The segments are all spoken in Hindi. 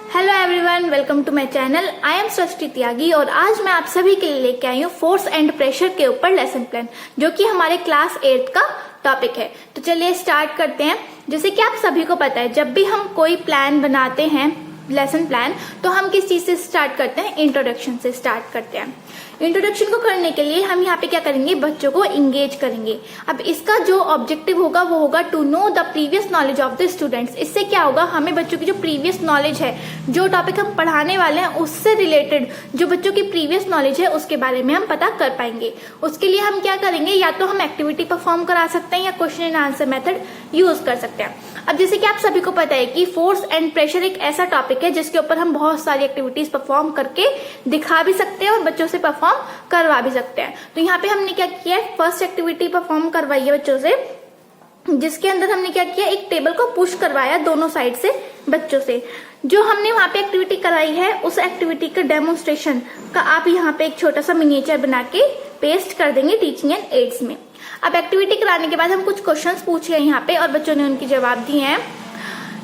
Hello everyone, welcome to my channel. I am Srishti Tyagi और आज मैं आप सभी के लिए लेके आई हूँ फोर्स एंड प्रेशर के ऊपर लेसन प्लान, जो कि हमारे क्लास 8 का टॉपिक है। तो चलिए स्टार्ट करते हैं। जैसे कि आप सभी को पता है, जब भी हम कोई प्लान बनाते हैं, लेसन प्लान, तो हम किस चीज से स्टार्ट करते हैं? इंट्रोडक्शन से स्टार्ट करते हैं। इंट्रोडक्शन को करने के लिए हम यहाँ पे क्या करेंगे? बच्चों को इंगेज करेंगे। अब इसका जो ऑब्जेक्टिव होगा वो होगा to know the previous knowledge of the students. इससे क्या होगा? हमें बच्चों की जो प्रीवियस नॉलेज है, जो टॉपिक हम पढ़ाने वाले हैं उससे रिलेटेड जो बच्चों की प्रीवियस नॉलेज है उसके बारे में हम पता कर पाएंगे। उसके लिए हम क्या करेंगे? या तो हम एक्टिविटी परफॉर्म करा सकते हैं या question and answer method use कर सकते हैं। अब जैसे कि आप सभी को पता है कि फोर्स एंड प्रेशर एक ऐसा टॉपिक है जिसके ऊपर हम बहुत सारी एक्टिविटीज परफॉर्म करके दिखा भी सकते हैं और बच्चों से परफॉर्म करवा भी सकते हैं। तो यहाँ पे हमने क्या किया है? फर्स्ट एक्टिविटी परफॉर्म करवाई है बच्चों से, जिसके अंदर हमने क्या किया? एक टेबल को पुश करवाया दोनों साइड से बच्चों से। जो हमने वहां पे एक्टिविटी कराई है उस एक्टिविटी का डेमोन्स्ट्रेशन का आप यहाँ पे एक छोटा सा मिनिएचर बना के पेस्ट कर देंगे टीचिंग एंड एड्स में। अब एक्टिविटी कराने के बाद हम कुछ क्वेश्चंस पूछे हैं यहाँ पे और बच्चों ने उनके जवाब दिए हैं।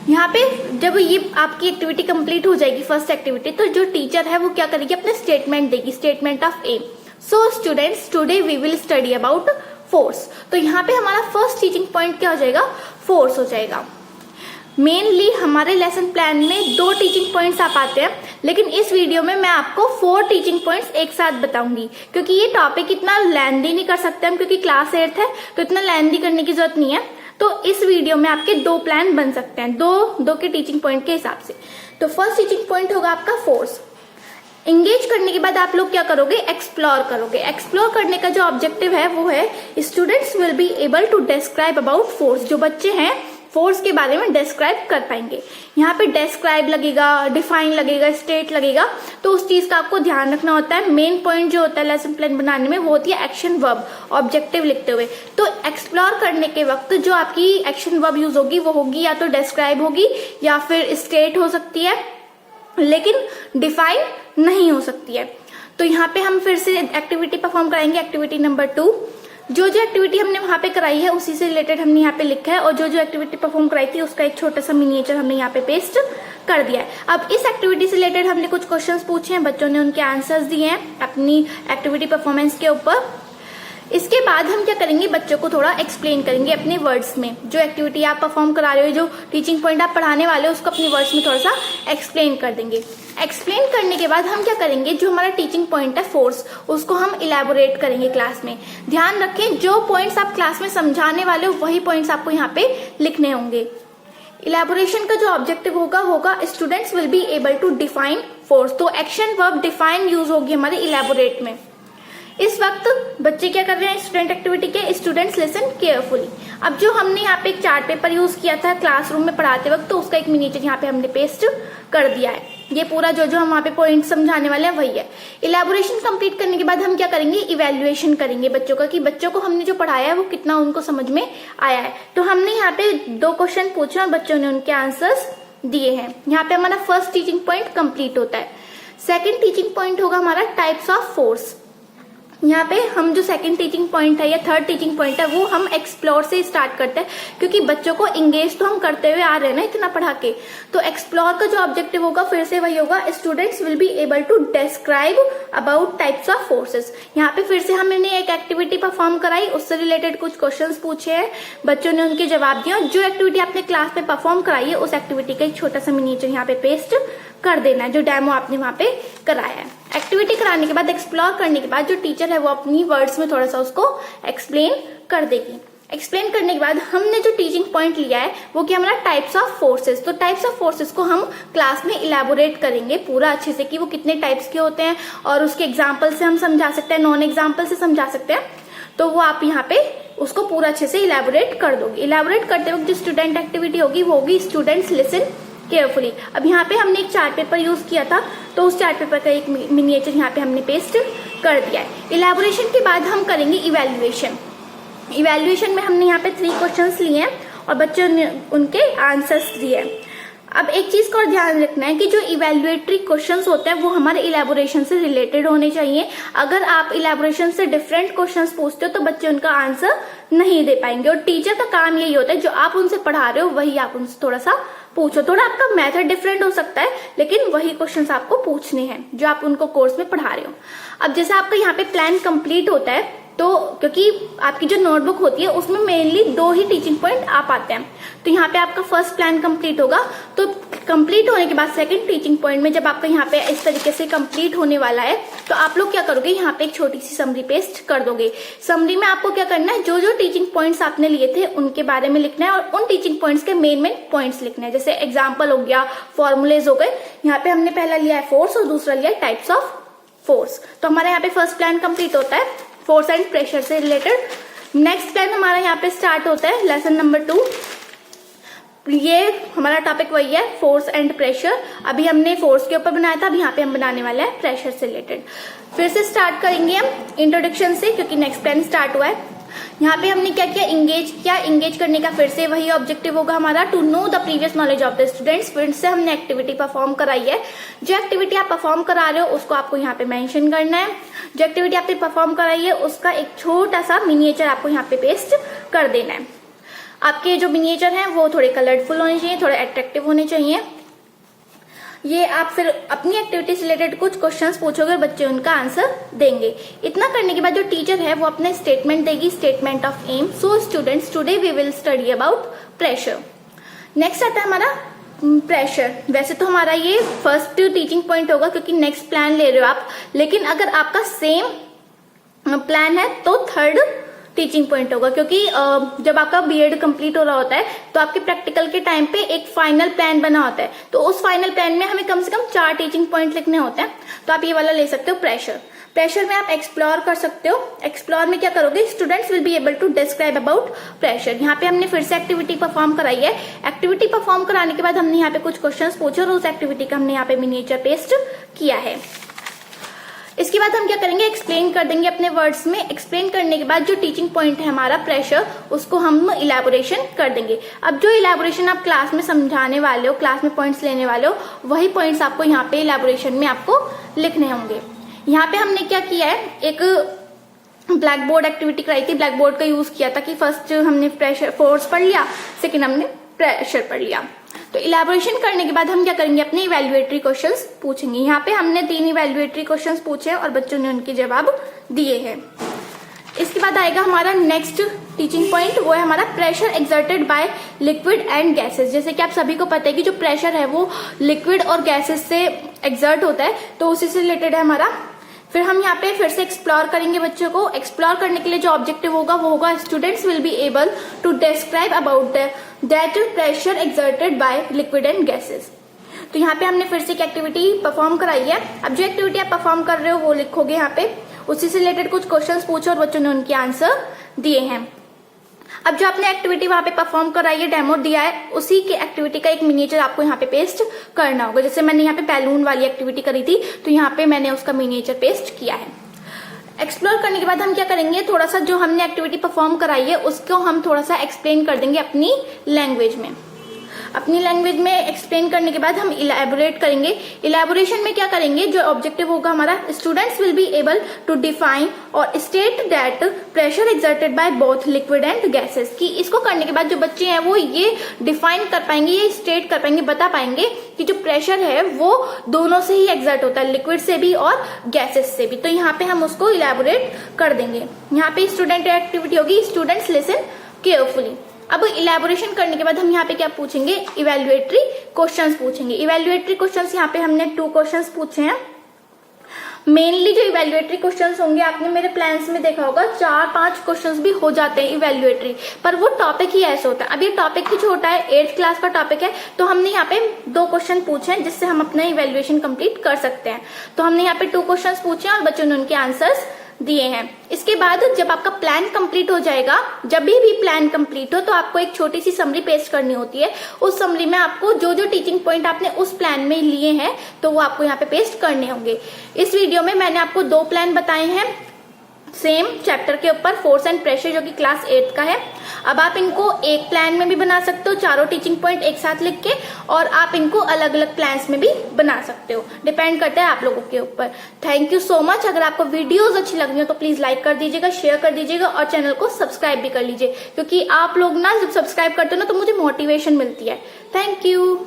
यहाँ पे जब ये आपकी एक्टिविटी कंप्लीट हो जाएगी, फर्स्ट एक्टिविटी, तो जो टीचर है वो क्या करेगी? अपने स्टेटमेंट देगी, statement of aim. So students, today we will study about force. तो यहाँ पे हमारा फर्स्ट टीचिंग पॉइंट क्या हो जाएगा? फोर्स हो जाएगा। मेनली हमारे लेसन प्लान में 2 टीचिंग पॉइंट्स आप आते हैं, लेकिन इस वीडियो में मैं आपको 4 टीचिंग पॉइंट्स एक साथ बताऊंगी, क्योंकि ये टॉपिक इतना लेंदी नहीं कर सकते हम, क्योंकि क्लास 8 है तो इतना लेंदी करने की जरूरत नहीं है। तो इस वीडियो में आपके 2 प्लान बन सकते हैं, दो के टीचिंग पॉइंट के हिसाब से। तो फर्स्ट टीचिंग पॉइंट होगा आपका फोर्स। इंगेज करने के बाद आप लोग क्या करोगे? एक्सप्लोर करोगे। एक्सप्लोर करने का जो ऑब्जेक्टिव है वो है students will be able to describe about force. जो बच्चे हैं फोर्स के बारे में डिस्क्राइब कर पाएंगे। यहाँ पे डिस्क्राइब लगेगा, डिफाइन लगेगा, स्टेट लगेगा, तो उस चीज का आपको ध्यान रखना होता है। मेन पॉइंट जो होता है लेसन प्लान बनाने में वो होती है एक्शन वर्ब, ऑब्जेक्टिव लिखते हुए। तो एक्सप्लोर करने के वक्त जो आपकी एक्शन वर्ब यूज होगी वो होगी या तो डिस्क्राइब होगी या फिर स्टेट हो सकती है, लेकिन डिफाइन नहीं हो सकती है। तो यहाँ पे हम फिर से एक्टिविटी परफॉर्म कराएंगे। एक्टिविटी नंबर 2, जो एक्टिविटी हमने वहां पे कराई है उसी से रिलेटेड हमने यहाँ पे लिखा है, और जो एक्टिविटी परफॉर्म कराई थी उसका एक छोटा सा मिनिएचर हमने यहाँ पे पेस्ट कर दिया है। अब इस एक्टिविटी से रिलेटेड हमने कुछ क्वेश्चंस पूछे हैं, बच्चों ने उनके आंसर्स दिए हैं अपनी एक्टिविटी परफॉर्मेंस के ऊपर। इसके बाद हम क्या करेंगे? बच्चों को थोड़ा एक्सप्लेन करेंगे अपने वर्ड्स में। जो एक्टिविटी आप परफॉर्म करा रहे हो, जो टीचिंग पॉइंट आप पढ़ाने वाले हो, उसको अपने वर्ड्स में थोड़ा सा एक्सप्लेन कर देंगे। एक्सप्लेन करने के बाद हम क्या करेंगे? जो हमारा टीचिंग पॉइंट है फोर्स, उसको हम इलेबोरेट करेंगे क्लास में। ध्यान रखें, जो पॉइंट्स आप क्लास में समझाने वाले हो वही पॉइंट्स आपको यहाँ पे लिखने होंगे। इलेबोरेशन का जो ऑब्जेक्टिव होगा students will be able to define force. तो एक्शन वर्ब डिफाइन यूज होगी हमारे इलेबोरेट में। इस वक्त बच्चे क्या कर रहे हैं? स्टूडेंट एक्टिविटी के स्टूडेंट्स लिसन केयरफुली। अब जो हमने यहाँ पे एक चार्ट पेपर यूज किया था क्लासरूम में पढ़ाते वक्त, तो उसका एक मिनिएचर यहाँ पे हमने पेस्ट कर दिया है। ये पूरा जो हम वहाँ पे पॉइंट समझाने वाले हैं वही है। इलेबोरेशन कंप्लीट करने के बाद हम क्या करेंगे? इवेल्युएशन करेंगे बच्चों का, कि बच्चों को हमने जो पढ़ाया है वो कितना उनको समझ में आया है। तो हमने यहाँ पे 2 क्वेश्चन पूछे और बच्चों ने उनके आंसर्स दिए हैं। यहाँ पे हमारा फर्स्ट टीचिंग पॉइंट कंप्लीट होता है। सेकेंड टीचिंग पॉइंट होगा हमारा टाइप्स ऑफ फोर्स। यहाँ पे हम जो सेकंड टीचिंग पॉइंट है या थर्ड टीचिंग पॉइंट है वो हम एक्सप्लोर से स्टार्ट करते हैं, क्योंकि बच्चों को इंगेज तो हम करते हुए आ रहे हैं ना इतना पढ़ा के। तो एक्सप्लोर का जो ऑब्जेक्टिव होगा फिर से वही होगा, students will be able to describe about types of forces. यहाँ पे फिर से हमने एक एक्टिविटी परफॉर्म कराई, उससे रिलेटेड कुछ क्वेश्चंस पूछे हैं, बच्चों ने उनके जवाब दिए। जो एक्टिविटी आपने क्लास में परफॉर्म कराई है उस एक्टिविटी का एक छोटा सा मिनिएचर यहाँ पे पेस्ट कर देना है, जो डेमो आपने वहां पे कराया है। एक्टिविटी कराने के बाद, एक्सप्लोर करने के बाद जो टीचर है वो अपनी वर्ड्स में थोड़ा सा उसको एक्सप्लेन कर देगी। एक्सप्लेन करने के बाद हमने जो टीचिंग पॉइंट लिया है वो क्या? हमारा टाइप्स ऑफ फोर्सेस। तो टाइप्स ऑफ फोर्सेस को हम क्लास में इलेबोरेट करेंगे पूरा अच्छे से, कि वो कितने टाइप्स के होते हैं, और उसके एग्जाम्पल से हम समझा सकते हैं, नॉन एग्जाम्पल से समझा सकते हैं। तो वो आप यहाँ पे उसको पूरा अच्छे से इलेबोरेट कर दोगे। इलेबोरेट करते वक्त जो स्टूडेंट एक्टिविटी होगी वो होगी स्टूडेंट्स लिसन केयरफुली। अब यहाँ पे हमने एक चार्ट पेपर यूज किया था, तो उस चार्ट पेपर का एक मिनिएचर यहाँ पे हमने पेस्ट कर दिया है। इलेबोरेशन के बाद हम करेंगे इवेल्युएशन। इवेल्युएशन में हमने यहाँ पे 3 क्वेश्चंस लिए हैं और बच्चों ने उनके आंसर्स दिए हैं। अब एक चीज का और ध्यान रखना है कि जो इवेल्युएटरी क्वेश्चंस होते हैं वो हमारे इलेबोरेशन से रिलेटेड होने चाहिए। अगर आप इलेबोरेशन से डिफरेंट क्वेश्चंस पूछते हो तो बच्चे उनका आंसर नहीं दे पाएंगे। और टीचर का काम यही होता है, जो आप उनसे पढ़ा रहे हो वही आप उनसे थोड़ा सा पूछो। थोड़ा आपका मेथड डिफरेंट हो सकता है, लेकिन वही क्वेश्चंस आपको पूछने हैं जो आप उनको कोर्स में पढ़ा रहे हो। अब जैसे आपका यहाँ पे प्लान कंप्लीट होता है, तो क्योंकि आपकी जो नोटबुक होती है उसमें मेनली 2 ही टीचिंग पॉइंट आ पाते हैं, तो यहाँ पे आपका फर्स्ट प्लान कंप्लीट होगा। तो कंप्लीट होने के बाद सेकंड टीचिंग पॉइंट में जब आपका यहाँ पे इस तरीके से कंप्लीट होने वाला है, तो आप लोग क्या करोगे, यहाँ पे एक छोटी सी समरी पेस्ट कर दोगे। समरी में आपको क्या करना है, जो जो टीचिंग पॉइंट्स आपने लिए थे उनके बारे में लिखना है और उन टीचिंग पॉइंट्स के मेन पॉइंट्स लिखने हैं। जैसे एग्जाम्पल हो गया, फॉर्मुलेज हो गए। यहाँ पे हमने पहला लिया है फोर्स और दूसरा लिया है टाइप्स ऑफ फोर्स। तो हमारा यहाँ पे फर्स्ट प्लान कंप्लीट होता है फोर्स एंड प्रेशर से रिलेटेड। नेक्स्ट प्लान हमारा यहाँ पे स्टार्ट होता है लेसन नंबर 2। ये हमारा टॉपिक वही है, फोर्स एंड प्रेशर। अभी हमने फोर्स के ऊपर बनाया था, अभी यहाँ पे हम बनाने वाले हैं प्रेशर से रिलेटेड। फिर से स्टार्ट करेंगे हम इंट्रोडक्शन से, क्योंकि नेक्स्ट प्लान स्टार्ट हुआ है। यहाँ पे हमने क्या किया, इंगेज करने का फिर से वही ऑब्जेक्टिव होगा हमारा, to know the previous knowledge of the students. फिर से हमने एक्टिविटी परफॉर्म कराई है। जो एक्टिविटी आप परफॉर्म करा रहे हो उसको आपको यहाँ पे मेंशन करना है। जो एक्टिविटी आपने परफॉर्म कराई है उसका एक छोटा सा मिनिएचर आपको यहाँ पे पेस्ट कर देना है। आपके जो मिनिएचर हैं वो थोड़े कलरफुल होने चाहिए, थोड़े अट्रैक्टिव होने चाहिए। ये आप फिर अपनी एक्टिविटी से रिलेटेड कुछ क्वेश्चंस पूछोगे, बच्चे उनका आंसर देंगे। इतना करने के बाद जो टीचर है वो अपने स्टेटमेंट देगी, statement of aim. So students, today we will study about pressure. Next आता है हमारा प्रेशर। वैसे तो हमारा ये फर्स्ट टीचिंग पॉइंट होगा क्योंकि नेक्स्ट प्लान ले रहे हो आप, लेकिन अगर आपका सेम प्लान है तो थर्ड टीचिंग पॉइंट होगा, क्योंकि जब आपका बीएड कंप्लीट हो रहा होता है तो आपके प्रैक्टिकल के टाइम पे एक फाइनल प्लान बना होता है। तो उस फाइनल प्लान में हमें कम से कम 4 टीचिंग पॉइंट लिखने होते हैं। तो आप ये वाला ले सकते हो प्रेशर। प्रेशर में आप एक्सप्लोर कर सकते हो। एक्सप्लोर में क्या करोगे, students will be able to describe about pressure. यहाँ पे हमने फिर से एक्टिविटी परफॉर्म कराई है। एक्टिविटी परफॉर्म कराने के बाद हमने यहाँ पे कुछ क्वेश्चंस पूछे और उस एक्टिविटी का हमने यहाँ पे मिनिएचर पेस्ट किया है। इसके बाद हम क्या करेंगे, एक्सप्लेन कर देंगे अपने वर्ड्स में। एक्सप्लेन करने के बाद जो टीचिंग पॉइंट है हमारा प्रेशर, उसको हम इलेबोरेशन कर देंगे। अब जो इलेबोरेशन आप क्लास में समझाने वाले हो, क्लास में पॉइंट्स लेने वाले हो, वही पॉइंट्स आपको यहाँ पे इलेबोरेशन में आपको लिखने होंगे। यहाँ पे हमने क्या किया है, एक ब्लैक बोर्ड एक्टिविटी कराई थी, ब्लैक बोर्ड का यूज किया था कि फर्स्ट हमने प्रेशर फोर्स पढ़ लिया, सेकेंड हमने प्रेशर पढ़ लिया। तो इलेबोरेशन करने के बाद हम क्या करेंगे, अपने इवैल्यूएटरी क्वेश्चंस पूछेंगे। यहाँ पे हमने 3 इवैल्यूएटरी क्वेश्चंस पूछे और बच्चों ने उनके जवाब दिए हैं। इसके बाद आएगा हमारा नेक्स्ट टीचिंग पॉइंट, वो है हमारा pressure exerted by liquid and gases. जैसे कि आप सभी को पता है कि जो प्रेशर है वो लिक्विड और गैसेस से एक्सर्ट होता है, तो उसी से रिलेटेड है हमारा। फिर हम यहाँ पे फिर से एक्सप्लोर करेंगे बच्चों को। एक्सप्लोर करने के लिए जो ऑब्जेक्टिव होगा वो होगा students will be able to describe about that pressure exerted by liquid and gases. तो यहाँ पे हमने फिर से एक एक्टिविटी परफॉर्म कराई है। अब जो एक्टिविटी आप परफॉर्म कर रहे हो वो लिखोगे यहाँ पे, उसी से रिलेटेड कुछ क्वेश्चंस पूछो और बच्चों ने उनके आंसर दिए हैं। अब जो आपने एक्टिविटी वहां पे परफॉर्म कराई है, डेमो दिया है, उसी के एक्टिविटी का एक मिनिएचर आपको यहाँ पे पेस्ट करना होगा। जैसे मैंने यहाँ पे बैलून वाली एक्टिविटी करी थी, तो यहाँ पे मैंने उसका मिनिएचर पेस्ट किया है। एक्सप्लोर करने के बाद हम क्या करेंगे, थोड़ा सा जो हमने एक्टिविटी परफॉर्म कराई है उसको हम थोड़ा सा एक्सप्लेन कर देंगे अपनी लैंग्वेज में। अपनी लैंग्वेज में एक्सप्लेन करने के बाद हम इलेबोरेट करेंगे। इलेबोरेशन में क्या करेंगे, जो ऑब्जेक्टिव होगा हमारा, students will be able to define और state that pressure exerted by both liquid and gases. कि इसको करने के बाद जो बच्चे हैं वो ये डिफाइन कर पाएंगे, ये स्टेट कर पाएंगे, बता पाएंगे कि जो प्रेशर है वो दोनों से ही एक्सर्ट होता है, लिक्विड से भी और गैसेस से भी। तो यहाँ पे हम उसको इलेबोरेट कर देंगे। यहाँ पे स्टूडेंट एक्टिविटी होगी, स्टूडेंट्स लिसन केयरफुली। अब इलेबोरेशन करने के बाद हम यहाँ पे क्या पूछेंगे, इवैल्यूएटरी क्वेश्चंस पूछेंगे। इवैल्यूएटरी क्वेश्चंस यहाँ पे हमने 2 क्वेश्चंस पूछे हैं। मेनली जो इवैल्यूएटरी क्वेश्चंस होंगे, आपने मेरे प्लान्स में देखा होगा 4-5 क्वेश्चंस भी हो जाते हैं इवैल्यूएटरी, पर वो टॉपिक ही ऐसा होता है। अब ये टॉपिक ही छोटा है, 8th क्लास का टॉपिक है, तो हमने यहाँ पे 2 क्वेश्चन पूछे हैं जिससे हम अपना इवैल्यूएशन कंप्लीट कर सकते हैं। तो हमने यहाँ पे 2 क्वेश्चन पूछे और बच्चों ने उनके आंसर्स दिए हैं। इसके बाद जब आपका प्लान कंप्लीट हो जाएगा, जब भी प्लान कंप्लीट हो तो आपको एक छोटी सी समरी पेस्ट करनी होती है। उस समरी में आपको जो जो टीचिंग पॉइंट आपने उस प्लान में लिए हैं तो वो आपको यहाँ पे पेस्ट करने होंगे। इस वीडियो में मैंने आपको 2 प्लान बताए हैं, सेम चैप्टर के ऊपर फोर्स एंड प्रेशर जो कि क्लास 8th का है। अब आप इनको एक प्लान में भी बना सकते हो, चारों टीचिंग पॉइंट एक साथ लिख के, और आप इनको अलग अलग प्लान्स में भी बना सकते हो, डिपेंड करता है आप लोगों के ऊपर। Thank you so much. अगर आपको वीडियोस अच्छी लग रही हो तो प्लीज लाइक कर दीजिएगा, शेयर कर दीजिएगा और चैनल को सब्सक्राइब भी कर लीजिए, क्योंकि आप लोग ना जब सब्सक्राइब करते हो ना तो मुझे मोटिवेशन मिलती है। Thank you.